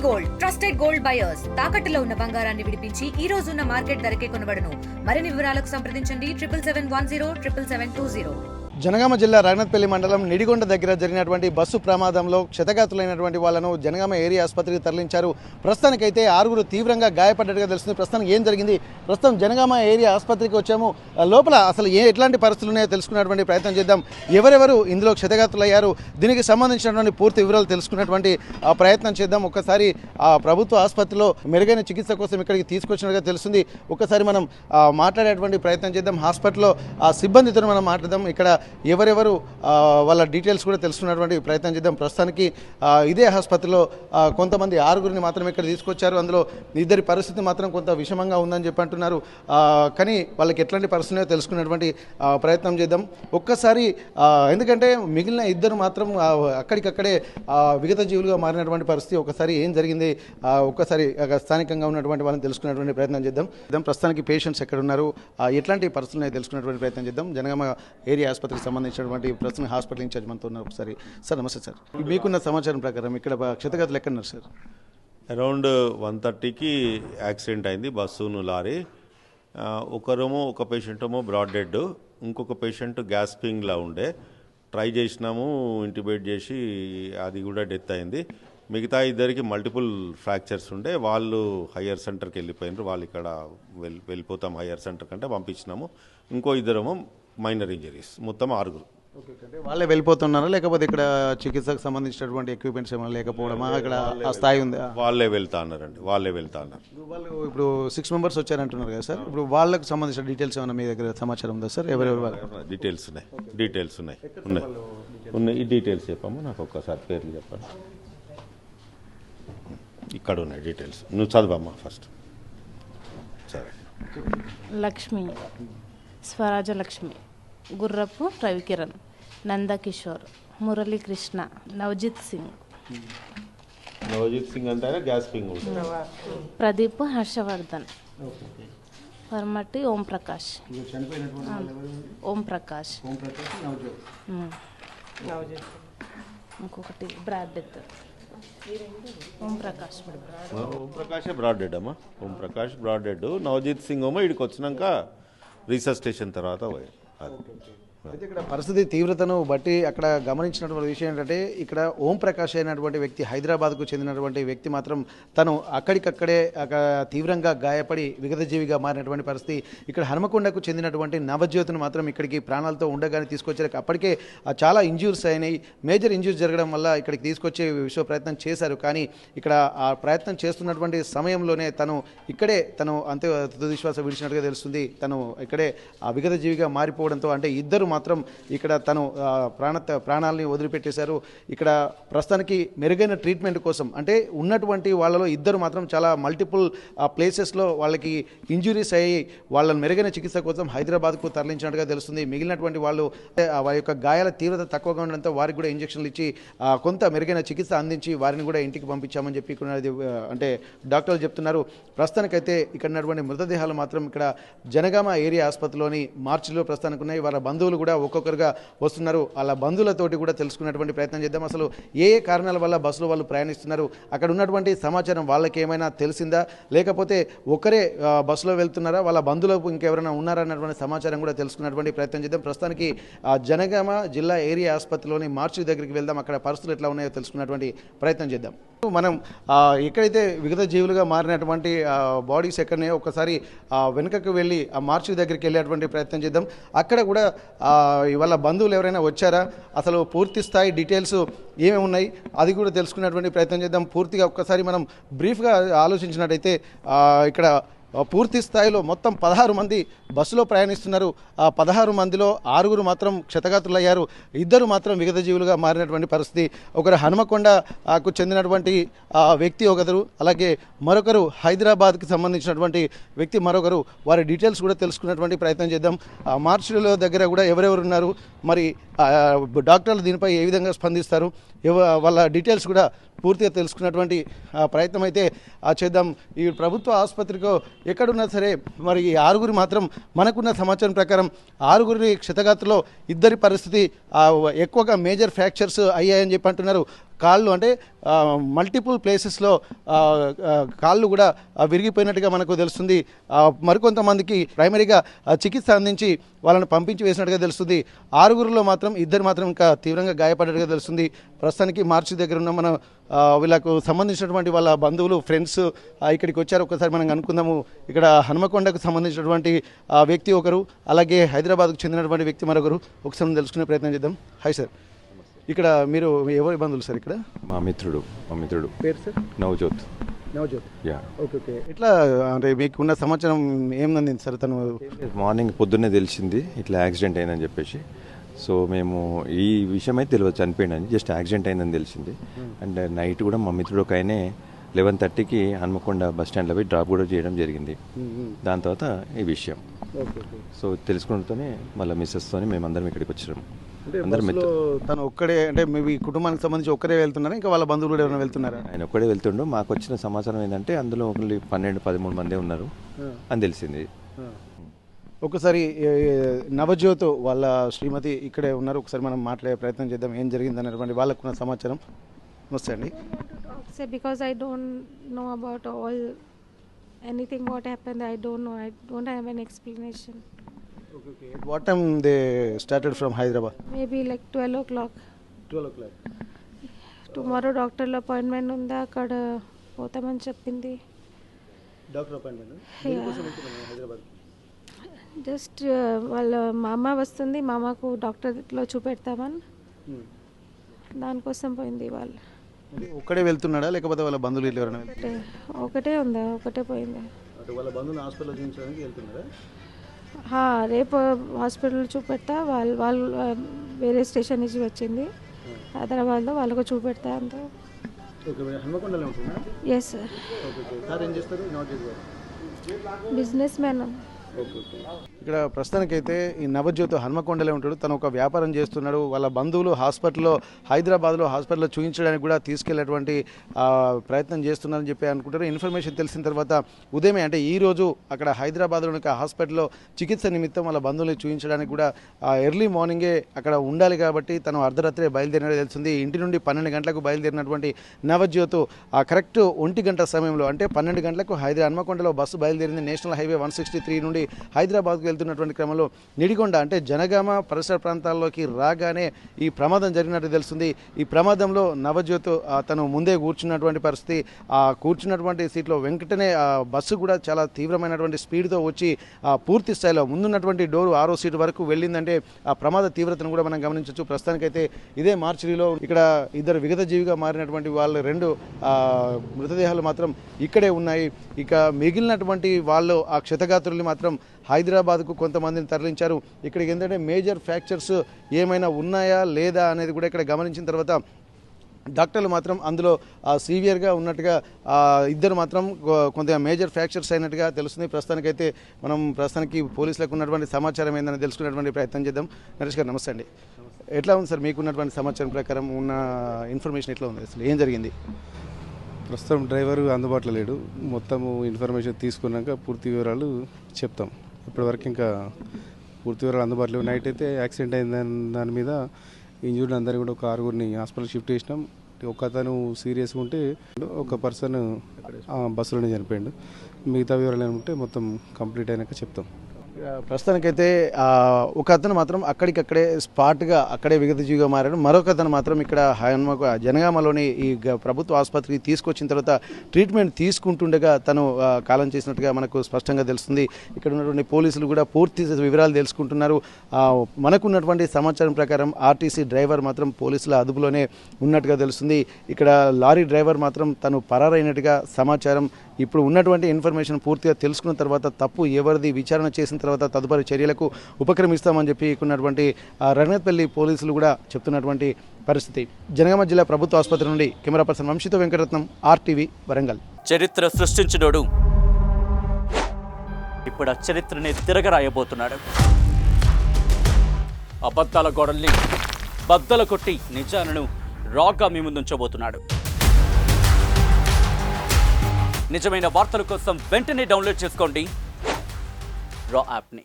Gold trusted gold buyers తాకట్టులో ఉన్న బంగారాన్ని విడిపించి ఈ రోజు ఉన్న మార్కెట్ ధరకే కొనబడును. మరిన్ని వివరాలకు సంప్రదించండి 77107720. జనగామ జిల్లా రఘునాథ్పల్లి మండలం నిడిగొండ దగ్గర జరిగినటువంటి బస్సు ప్రమాదంలో క్షతగాతులైనటువంటి వాళ్లను జనగామ ఏరియా ఆసుపత్రికి తరలించారు. ప్రస్తుతానికైతే 6 తీవ్రంగా గాయపడ్డట్టుగా తెలుస్తుంది. ప్రస్తుతం ఏం జరిగింది, ప్రస్తుతం జనగామ ఏరియా ఆసుపత్రికి వచ్చాము. లోపల అసలు ఎట్లాంటి పరిస్థితులు ఉన్నాయో తెలుసుకున్నటువంటి ప్రయత్నం చేద్దాం. ఎవరెవరు ఇందులో క్షతగాతులయ్యారు, దీనికి సంబంధించినటువంటి పూర్తి వివరాలు తెలుసుకున్నటువంటి ప్రయత్నం చేద్దాం. ఒక్కసారి ప్రభుత్వ ఆసుపత్రిలో మెరుగైన చికిత్స కోసం ఇక్కడికి తీసుకొచ్చినట్టుగా తెలుస్తుంది. ఒక్కసారి మనం మాట్లాడేటువంటి ప్రయత్నం చేద్దాం. హాస్పిటల్లో సిబ్బందితో మనం మాట్లాడదాం. ఇక్కడ ఎవరెవరు వాళ్ళ డీటెయిల్స్ కూడా తెలుసుకున్నటువంటి ప్రయత్నం చేద్దాం. ప్రస్తుతానికి ఇదే ఆసుపత్రిలో కొంతమంది 6 మాత్రం ఇక్కడ తీసుకొచ్చారు. అందులో 2 పరిస్థితి మాత్రం కొంత విషమంగా ఉందని చెప్పి అంటున్నారు. కానీ వాళ్ళకి ఎట్లాంటి పరిస్థితులు తెలుసుకున్నటువంటి ప్రయత్నం చేద్దాం. ఒక్కసారి ఎందుకంటే మిగిలిన 2 మాత్రం అక్కడికక్కడే విగత జీవులుగా మారినటువంటి పరిస్థితి. ఒకసారి ఏం జరిగింది, ఒక్కసారి స్థానికంగా ఉన్నటువంటి వాళ్ళని తెలుసుకున్నటువంటి ప్రయత్నం చేద్దాం. ప్రస్తుతానికి పేషెంట్స్ ఎక్కడ ఉన్నారు, ఎట్లాంటి పరిస్థితులు తెలుసుకున్నటువంటి ప్రయత్నం చేద్దాం. జనగామ ఏరియా ఆసుపత్రికి సంబంధించినటువంటి ప్రస్తుతం హాస్పిటల్ ఇన్ఛార్జ్ మనతో ఉన్నారు. ఒకసారి సార్ నమస్తే సార్, మీకున్న సమాచారం ప్రకారం ఇక్కడ క్షతగాతులు ఎక్కడున్నారు సార్? అరౌండ్ 1:30కి యాక్సిడెంట్ అయింది బస్సును లారీ. ఒక పేషెంట్ ఏమో బ్రాడ్ డెడ్, ఇంకొక పేషెంట్ గ్యాస్పింగ్లా ఉండే. ట్రై చేసినాము, ఇంటిబేట్ చేసి అది కూడా డెత్ అయింది. మిగతా 2కి మల్టిపుల్ ఫ్రాక్చర్స్ ఉండే. వాళ్ళు హయ్యర్ సెంటర్కి వెళ్ళిపోయినారు. వాళ్ళు ఇక్కడ వెళ్ళిపోతాం హయ్యర్ సెంటర్ కంటే పంపించినాము. ఇంకో 2 మైనర్ ఇంజరీస్, మొత్తం 6. వాళ్ళే వెళ్ళిపోతున్నారా, లేకపోతే ఇక్కడ చికిత్సకు సంబంధించినటువంటి ఎక్విప్మెంట్స్ ఏమైనా లేకపోవడమా, ఇక్కడ ఆ స్థాయి ఉంది? వాళ్ళే వెళ్తా అన్నారండి, వాళ్ళే వెళ్తా అన్నారు. వాళ్ళు ఇప్పుడు 6 మెంబర్స్ వచ్చారంటున్నారు కదా సార్, ఇప్పుడు వాళ్ళకు సంబంధించిన డీటెయిల్స్ ఏమైనా మీ దగ్గర సమాచారం ఉందా సార్? ఎవరెవరు? డీటెయిల్స్ ఉన్నాయి. ఈ డీటెయిల్స్ చెప్పాము, నాకు ఒక్కసారి పేర్లు చెప్పండి. ఇక్కడ ఉన్నాయి డీటెయిల్స్, నువ్వు చదవమ్మా ఫస్ట్. సరే. లక్ష్మి, స్వరాజలక్ష్మి, గుర్రపు రవికిరణ్, నందకిషోర్, మురళీకృష్ణ, నవజిత్ సింగ్ అంటే గ్యాస్పింగ్, ప్రదీప్ హర్షవర్ధన్, పర్మటి ఓంప్రకాష్, ఓంప్రకాష్, ఇంకొకటి brought death. Omprakash brought dead అమ్మా, ఓంప్రకాష్ బ్రాడ్ డెడ్. నవజిత్ సింగ్ ఏమో ఇక్కడికి వచ్చినాక రీసెస్టేషన్ తర్వాత పోయాడు. అయితే ఇక్కడ పరిస్థితి తీవ్రతను బట్టి అక్కడ గమనించినటువంటి విషయం ఏంటంటే, ఇక్కడ ఓం ప్రకాష్ అయినటువంటి వ్యక్తి, హైదరాబాద్కు చెందినటువంటి వ్యక్తి మాత్రం తను అక్కడికక్కడే తీవ్రంగా గాయపడి విగతజీవిగా మారినటువంటి పరిస్థితి. ఇక్కడ హనుమకొండకు చెందినటువంటి నవజ్యోతిని మాత్రం ఇక్కడికి ప్రాణాలతో ఉండగానే తీసుకొచ్చారు. అప్పటికే చాలా ఇంజ్యూర్స్ అయినాయి, మేజర్ ఇంజ్యూర్స్ జరగడం వల్ల ఇక్కడికి తీసుకొచ్చే విశ్వ ప్రయత్నం చేశారు. కానీ ఇక్కడ ఆ ప్రయత్నం చేస్తున్నటువంటి సమయంలోనే తను అంతే తుదిశ్వాస విడిచినట్టుగా తెలుస్తుంది. తను ఇక్కడే విగతజీవిగా మారిపోవడంతో, అంటే 2 మాత్రం ఇక్కడ తను ప్రాణాలని వదిలిపెట్టేశారు. ఇక్కడ ప్రస్తుతానికి మెరుగైన ట్రీట్మెంట్ కోసం, అంటే ఉన్నటువంటి వాళ్ళలో 2 మాత్రం చాలా మల్టిపుల్ ప్లేసెస్లో వాళ్ళకి ఇంజురీస్ అయ్యి వాళ్ళని మెరుగైన చికిత్స కోసం హైదరాబాద్కు తరలించినట్టుగా తెలుస్తుంది. మిగిలినటువంటి వాళ్ళు వారి యొక్క గాయాల తీవ్రత తక్కువగా ఉండడంతో వారికి కూడా ఇంజక్షన్లు ఇచ్చి కొంత మెరుగైన చికిత్స అందించి వారిని కూడా ఇంటికి పంపించామని చెప్పి అంటే డాక్టర్లు చెప్తున్నారు. ప్రస్తుతానికైతే ఇక్కడ ఉన్నటువంటి మృతదేహాలు మాత్రం ఇక్కడ జనగామ ఏరియా ఆసుపత్రిలోని మార్చిలో ప్రస్తుతానికి ఉన్నాయి. వాళ్ళ బంధువులు కూడా ఒక్కొక్కరుగా వస్తున్నారు. వాళ్ళ బంధువులతోటి కూడా తెలుసుకున్నటువంటి ప్రయత్నం చేద్దాం. అసలు ఏ కారణాల వల్ల బస్సులో వాళ్ళు ప్రయాణిస్తున్నారు, అక్కడ ఉన్నటువంటి సమాచారం వాళ్ళకి ఏమైనా తెలిసిందా, లేకపోతే ఒకరే బస్సులో వెళ్తున్నారా, వాళ్ళ బంధువులకు ఇంకెవరైనా ఉన్నారా అన్నటువంటి సమాచారం కూడా తెలుసుకున్నటువంటి ప్రయత్నం చేద్దాం. ప్రస్తుతానికి జనగామ జిల్లా ఏరియా ఆసుపత్రిలోని మార్చి దగ్గరికి వెళ్దాం. అక్కడ పరిస్థితులు ఎట్లా ఉన్నాయో తెలుసుకున్నటువంటి ప్రయత్నం చేద్దాం. మనం ఎక్కడైతే విగత జీవులుగా మారినటువంటి బాడీస్ ఎక్కడనే ఒకసారి వెనుకకు వెళ్ళి ఆ మార్చి దగ్గరికి వెళ్ళేటువంటి ప్రయత్నం చేద్దాం. అక్కడ కూడా ఇవాళ బంధువులు ఎవరైనా వచ్చారా, అసలు పూర్తి స్థాయి డీటెయిల్స్ ఏమేమి ఉన్నాయి అది కూడా తెలుసుకునేటువంటి ప్రయత్నం చేద్దాం. పూర్తిగా ఒక్కసారి మనం బ్రీఫ్గా ఆలోచించినట్టయితే ఇక్కడ పూర్తి స్థాయిలో మొత్తం 16 మంది బస్సులో ప్రయాణిస్తున్నారు. ఆ 16 మందిలో 6 మాత్రం క్షతగాతులయ్యారు, 2 మాత్రం విగత జీవులుగా మారినటువంటి పరిస్థితి. ఒకరు హనుమకొండకు చెందినటువంటి వ్యక్తి ఒకరు, అలాగే మరొకరు హైదరాబాద్కి సంబంధించినటువంటి వ్యక్తి మరొకరు. వారి డీటెయిల్స్ కూడా తెలుసుకున్నటువంటి ప్రయత్నం చేద్దాం. మార్చిలో దగ్గర కూడా ఎవరెవరు ఉన్నారు, మరి డాక్టర్లు దీనిపై ఏ విధంగా స్పందిస్తారు, వాళ్ళ డీటెయిల్స్ కూడా పూర్తిగా తెలుసుకున్నటువంటి ప్రయత్నం అయితే చేద్దాం. ఈ ప్రభుత్వ ఆసుపత్రిలో ఎక్కడున్నా సరే మరి ఈ 6 మాత్రం మనకున్న సమాచారం ప్రకారం 6 క్షతగాతుల్లో 2 పరిస్థితి ఎక్కువగా మేజర్ ఫ్రాక్చర్స్ అయ్యాయని చెప్పి అంటున్నారు. కాళ్ళు అంటే మల్టిపుల్ ప్లేసెస్లో కాళ్ళు కూడా విరిగిపోయినట్టుగా మనకు తెలుస్తుంది. మరికొంతమందికి ప్రైమరీగా చికిత్స అందించి వాళ్ళని పంపించి వేసినట్టుగా తెలుస్తుంది. 6గురిలో మాత్రం 2 మాత్రం ఇంకా తీవ్రంగా గాయపడ్డట్టుగా తెలుస్తుంది. ప్రస్తుతానికి మార్చి దగ్గర ఉన్న మనం వీళ్ళకు సంబంధించినటువంటి వాళ్ళ బంధువులు ఫ్రెండ్స్ ఇక్కడికి వచ్చారు. ఒకసారి మనం అనుకుందాము. ఇక్కడ హనుమకొండకు సంబంధించినటువంటి వ్యక్తి ఒకరు, అలాగే హైదరాబాద్కు చెందినటువంటి వ్యక్తి మరొకరు. ఒకసారి తెలుసుకునే ప్రయత్నం చేద్దాం. హాయ్ సార్, ఇక్కడ మీరు ఎవరి బంధువులు సార్? ఇక్కడ మా మిత్రుడు పేరు సార్? నవజ్యోత్. యా. ఓకే. ఇట్లా అంటే మీకు ఉన్న సమాచారం ఏమంది సార్? తను మార్నింగ్ పొద్దున్నే తెలిసింది ఇట్లా యాక్సిడెంట్ అయిందని చెప్పేసి. సో మేము ఈ విషయం అయితే తెలియదు చనిపోయిందని, జస్ట్ యాక్సిడెంట్ అయిందని తెలిసింది. అండ్ నైట్ కూడా మా మిత్రుడు ఒక ఆయనే 11:30కి హన్మకొండ బస్ స్టాండ్లో పోయి డ్రాప్ కూడా చేయడం జరిగింది. దాని తర్వాత ఈ విషయం సో తెలుసుకున్నతోనే మళ్ళీ మిస్సెస్తోనే మేమందరం ఇక్కడికి వచ్చాము. అందరం తను ఒక్కడే అంటే మీ కుటుంబానికి సంబంధించి ఒక్కరే వెళ్తున్నారా, ఇంకా వాళ్ళ బంధువులు కూడా ఎవరైనా వెళ్తున్నారా? ఆయన ఒక్కడే వెళ్తుండు. మాకు వచ్చిన సమాచారం ఏంటంటే అందులో ఒకళ్ళు 12-13 మందే ఉన్నారు అని తెలిసింది. ఒకసారి నవజ్యోత్ వాళ్ళ శ్రీమతి ఇక్కడే ఉన్నారు. ఒకసారి మనం మాట్లాడే ప్రయత్నం చేద్దాం ఏం జరిగింది అనేటువంటి వాళ్ళకున్న సమాచారం. నమస్తే అండి. Say because I don't know about all anything what happened. I don't know. I don't have an explanation. Okay. At what time they started from Hyderabad? Maybe like 12 o'clock. 12 o'clock. Tomorrow doctor appointment ఉందా, అక్కడ పోతామని చెప్పింది. Doctor appointment Hyderabad. Just వాళ్ళ మామ వస్తుంది, మామకు డాక్టర్లో చూపెడతామని దానికోసం పోయింది. వాళ్ళు ఒక్కడే వెళ్తున్నాడా లేకపోతే వాళ్ళ బంధువులు ఇట్లా ఎవరైనా? ఒకటే ఉందా, ఒకటే పోయింది. వాళ్ళ బంధువులు హాస్పిటల్ చూపించడానికి వెళ్తున్నారా? రేపు హాస్పిటల్ చూపెడతా. వాళ్ళు వేరే స్టేషన్ నుంచి వచ్చింది హైదరాబాద్లో, వాళ్ళకు చూపెడతా అంత. హన్మకొండలో ఉంటున్నా? Yes sir. సార్ ఏం చేస్తారు? Business man. ఇక్కడ ప్రస్తుతానికైతే ఈ నవజ్యోత్ హన్మకొండలే ఉంటాడు. తను ఒక వ్యాపారం చేస్తున్నాడు. వాళ్ళ బంధువులు హాస్పిటల్లో హైదరాబాద్లో హాస్పిటల్లో చూపించడానికి కూడా తీసుకెళ్లేటువంటి ప్రయత్నం చేస్తున్నారని చెప్పి అనుకుంటారు. ఇన్ఫర్మేషన్ తెలిసిన తర్వాత ఉదయమే అంటే ఈ రోజు అక్కడ హైదరాబాద్లోని హాస్పిటల్లో చికిత్స నిమిత్తం వాళ్ళ బంధువులు చూపించడానికి కూడా ఎర్లీ మార్నింగే అక్కడ ఉండాలి కాబట్టి తను అర్ధరాత్రే బయలుదేరినట్టు తెలిసింది. ఇంటి నుండి 12 గంటలకు బయలుదేరినటువంటి నవజ్యోత్ కరెక్ట్ 1 గంట సమయంలో అంటే 12 గంటలకు హన్మకొండలో బస్సు బయలుదేరింది. నేషనల్ హైవే 163 నుండి హైదరాబాద్కు వెళ్తున్నటువంటి క్రమంలో నిడిగొండ అంటే జనగామ పరిసర ప్రాంతాల్లోకి రాగానే ఈ ప్రమాదం జరిగినట్టు తెలుస్తుంది. ఈ ప్రమాదంలో నవజ్యోత్ తను ముందే కూర్చున్నటువంటి పరిస్థితి. ఆ కూర్చున్నటువంటి సీట్లో వెంకటనే బస్సు కూడా చాలా తీవ్రమైనటువంటి స్పీడ్తో వచ్చి పూర్తి స్థాయిలో ముందున్నటువంటి డోరు 6వ సీటు వరకు వెళ్ళిందంటే ఆ ప్రమాద తీవ్రతను కూడా మనం గమనించవచ్చు. ప్రస్తుతానికైతే ఇదే మార్చిలో ఇక్కడ 2 విగత జీవిగా మారినటువంటి వాళ్ళు 2 మృతదేహాలు మాత్రం ఇక్కడే ఉన్నాయి. ఇక మిగిలినటువంటి వాళ్ళు ఆ క్షతగాత్రుల్ని మాత్రం హైదరాబాద్కు కొంతమందిని తరలించారు. ఇక్కడికి ఏంటంటే మేజర్ ఫ్రాక్చర్స్ ఏమైనా ఉన్నాయా లేదా అనేది కూడా ఇక్కడ గమనించిన తర్వాత డాక్టర్లు మాత్రం అందులో సీవియర్గా ఉన్నట్టుగా 2 మాత్రం కొంత మేజర్ ఫ్రాక్చర్స్ అయినట్టుగా తెలుస్తుంది. ప్రస్తుతానికి పోలీసులకు ఉన్నటువంటి సమాచారం ఏందని తెలుసుకునేటువంటి ప్రయత్నం చేద్దాం. నరేష్ గారు నమస్తే అండి. ఎట్లా ఉంది సార్ మీకున్నటువంటి సమాచారం ప్రకారం ఉన్న ఇన్ఫర్మేషన్ ఎట్లా ఉంది, అసలు ఏం జరిగింది? ప్రస్తుతం డ్రైవర్ అందుబాటులో లేడు. మొత్తము ఇన్ఫర్మేషన్ తీసుకున్నాక పూర్తి వివరాలు చెప్తాం. ఇప్పటివరకు ఇంకా పూర్తి వివరాలు అందుబాటులో. నైట్ అయితే యాక్సిడెంట్ అయింది దాని మీద ఇంజూర్డ్ అందరినీ కూడా ఒక 6గురిని హాస్పిటల్ షిఫ్ట్ చేసినాం. ఒక అతను సీరియస్గా ఉంటే ఒక పర్సన్ బస్సులోనే చనిపోయాడు. మిగతా వివరాలు ఏమంటే మొత్తం కంప్లీట్ అయినాక చెప్తాం. ప్రస్తుతానికైతే ఒక అతను మాత్రం అక్కడికక్కడే స్పాట్గా అక్కడే విగతజీవిగా మారాడు. మరొక అతను మాత్రం ఇక్కడ జనగామలోని ఈ ప్రభుత్వ ఆసుపత్రికి తీసుకొచ్చిన తర్వాత ట్రీట్మెంట్ తీసుకుంటుండగా తను కాలం చేసినట్టుగా మనకు స్పష్టంగా తెలుస్తుంది. ఇక్కడ ఉన్నటువంటి పోలీసులు కూడా పూర్తి వివరాలు తెలుసుకుంటున్నారు. మనకున్నటువంటి సమాచారం ప్రకారం ఆర్టీసీ డ్రైవర్ మాత్రం పోలీసుల అదుపులోనే ఉన్నట్టుగా తెలుస్తుంది. ఇక్కడ లారీ డ్రైవర్ మాత్రం తను పరారైనట్టుగా సమాచారం. ఇప్పుడు ఉన్నటువంటి ఇన్ఫర్మేషన్ పూర్తిగా తెలుసుకున్న తర్వాత తప్పు ఎవరిది విచారణ చేసిన తర్వాత తదుపరి చర్యలకు ఉపక్రమిస్తామని చెప్పి ఉన్నటువంటి రంగనాథపల్లి పోలీసులు కూడా చెప్తున్నటువంటి పరిస్థితి. జనగామ జిల్లా ప్రభుత్వ ఆసుపత్రి నుండి కెమెరా పర్సన్ వంశీతో వెంకటరత్నం, RTV వరంగల్. చరిత్ర సృష్టించినోడు ఇప్పుడు ఆ చరిత్రని తిరగరాయబోతున్నాడు. అబద్ధాల గోడల్ని బద్దల కొట్టి నిజాలను రాగా మీ ముందుంచబోతున్నాడు. నిజమైన వార్తల కోసం వెంటనే డౌన్లోడ్ చేసుకోండి రా యాప్ని.